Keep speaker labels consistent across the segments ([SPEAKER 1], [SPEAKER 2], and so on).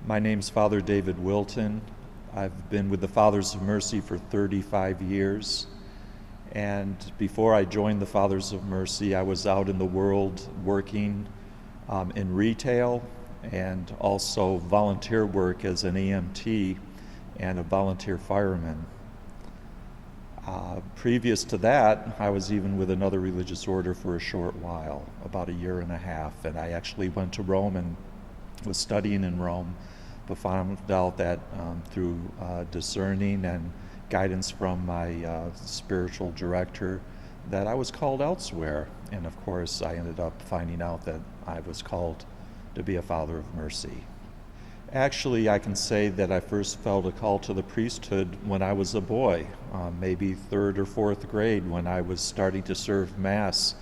[SPEAKER 1] My name's Father David Wilton. I've been with the Fathers of Mercy for 35 years. And before I joined the Fathers of Mercy, I was out in the world working in retail and also volunteer work as an EMT and a volunteer fireman. Previous to that, I was even with another religious order for a short while, about a year and a half, and I actually went to Rome and was studying in Rome, but found out that through discerning and guidance from my spiritual director that I was called elsewhere. And of course, I ended up finding out that I was called to be a Father of Mercy. Actually, I can say that I first felt a call to the priesthood when I was a boy, maybe third or fourth grade, when I was starting to serve Mass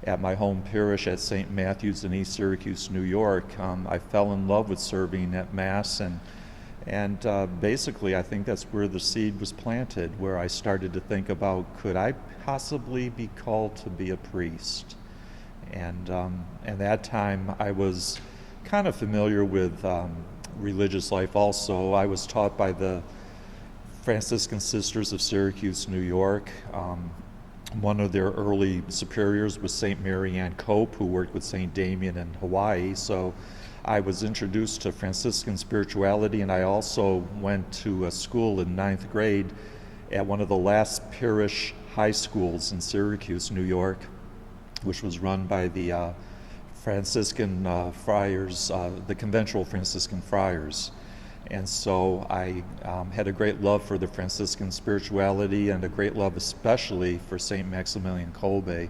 [SPEAKER 1] at my home parish at St. Matthew's in East Syracuse, New York. I fell in love with serving at Mass, and basically I think that's where the seed was planted, where I started to think about, could I possibly be called to be a priest? And at that time I was kind of familiar with religious life also. I was taught by the Franciscan Sisters of Syracuse, New York. One of their early superiors was St. Mary Ann Cope, who worked with St. Damien in Hawaii. So I was introduced to Franciscan spirituality, and I also went to a school in ninth grade at one of the last parish high schools in Syracuse, New York, which was run by the Franciscan friars, the conventual Franciscan friars. And so I had a great love for the Franciscan spirituality and a great love especially for St. Maximilian Kolbe,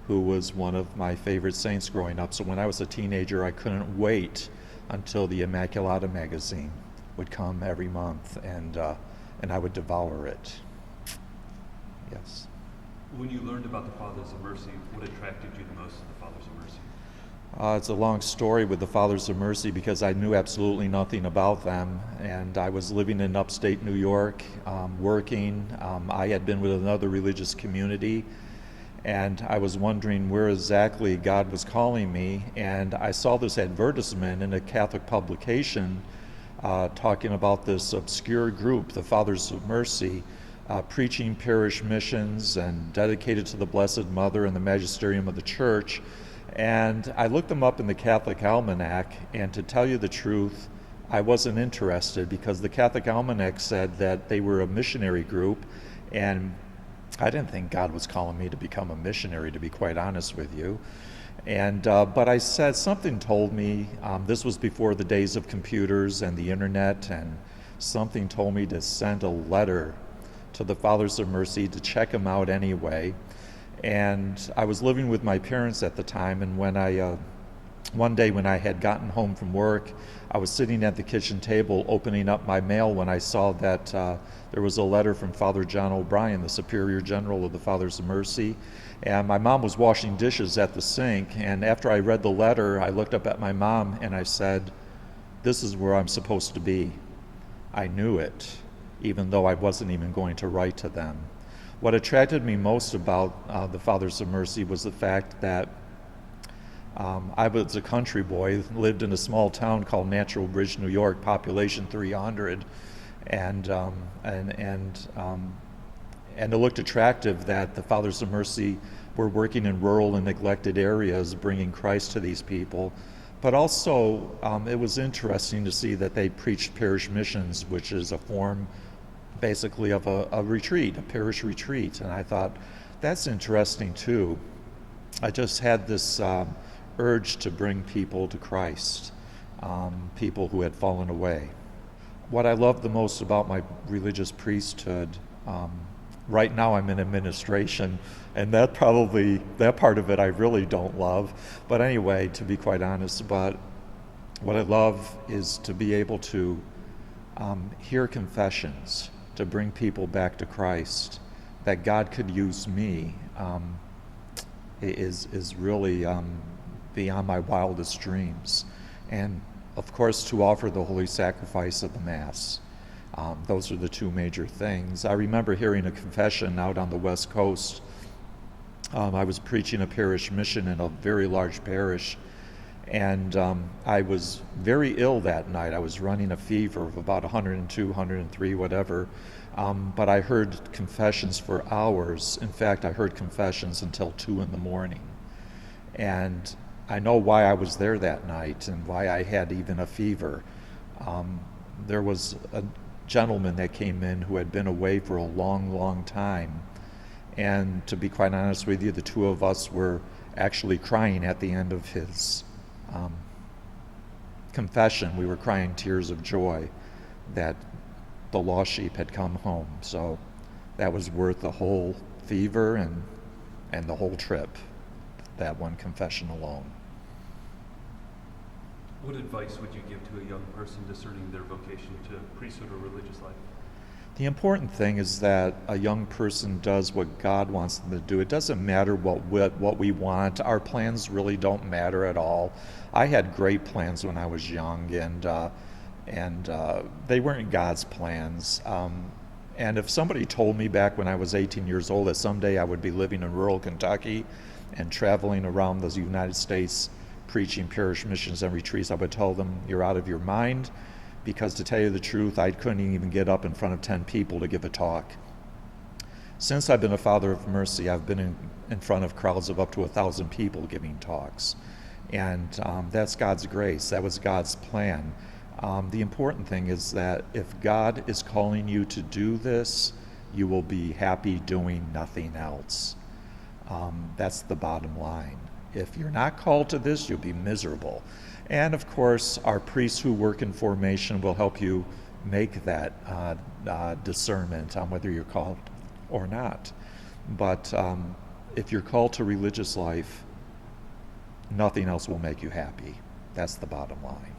[SPEAKER 1] who was one of my favorite saints growing up. So when I was a teenager, I couldn't wait until the Immaculata magazine would come every month, and I would devour it. Yes.
[SPEAKER 2] When you learned about the Fathers of Mercy, what attracted you the most to the Fathers of Mercy?
[SPEAKER 1] It's a long story with the Fathers of Mercy because I knew absolutely nothing about them, and I was living in upstate New York, working. I had been with another religious community, and I was wondering where exactly God was calling me, and I saw this advertisement in a Catholic publication talking about this obscure group, the Fathers of Mercy, preaching parish missions and dedicated to the Blessed Mother and the magisterium of the Church. And I looked them up in the Catholic Almanac, and to tell you the truth, I wasn't interested because the Catholic Almanac said that they were a missionary group, and I didn't think God was calling me to become a missionary, to be quite honest with you. And but I said, something told me, this was before the days of computers and the internet, and something told me to send a letter to the Fathers of Mercy to check them out anyway. And I was living with my parents at the time, and when one day when I had gotten home from work, I was sitting at the kitchen table opening up my mail when I saw that there was a letter from Father John O'Brien, the Superior General of the Fathers of Mercy, and my mom was washing dishes at the sink, and after I read the letter, I looked up at my mom and I said, "This is where I'm supposed to be." I knew it, even though I wasn't even going to write to them. What attracted me most about the Fathers of Mercy was the fact that I was a country boy, lived in a small town called Natural Bridge, New York, population 300, and it looked attractive that the Fathers of Mercy were working in rural and neglected areas, bringing Christ to these people. But also, it was interesting to see that they preached parish missions, which is a form basically of a retreat, a parish retreat. And I thought, that's interesting too. I just had this urge to bring people to Christ, people who had fallen away. What I love the most about my religious priesthood, right now I'm in administration, and that part of it I really don't love. But anyway, to be quite honest, but what I love is to be able to hear confessions, to bring people back to Christ, that God could use me, is really beyond my wildest dreams. And of course, to offer the holy sacrifice of the Mass. Those are the two major things. I remember hearing a confession out on the West Coast. I was preaching a parish mission in a very large parish, And I was very ill that night. I was running a fever of about 102, 103, whatever. But I heard confessions for hours. In fact, I heard confessions until 2 in the morning. And I know why I was there that night and why I had even a fever. There was a gentleman that came in who had been away for a long, long time. And to be quite honest with you, the two of us were actually crying at the end of his confession. We were crying tears of joy that the lost sheep had come home. So that was worth the whole fever and the whole trip, that one confession alone.
[SPEAKER 2] What advice would you give to a young person discerning their vocation to priesthood or religious life?
[SPEAKER 1] The important thing is that a young person does what God wants them to do. It doesn't matter what we want. Our plans really don't matter at all. I had great plans when I was young, and they weren't God's plans. And if somebody told me back when I was 18 years old that someday I would be living in rural Kentucky and traveling around the United States preaching parish missions and retreats, I would tell them, you're out of your mind. Because to tell you the truth, I couldn't even get up in front of 10 people to give a talk. Since I've been a Father of Mercy, I've been in front of crowds of up to 1,000 people giving talks. And that's God's grace. That was God's plan. The important thing is that if God is calling you to do this, you will be happy doing nothing else. That's the bottom line. If you're not called to this, you'll be miserable. And of course, our priests who work in formation will help you make that discernment on whether you're called or not. But if you're called to religious life, nothing else will make you happy. That's the bottom line.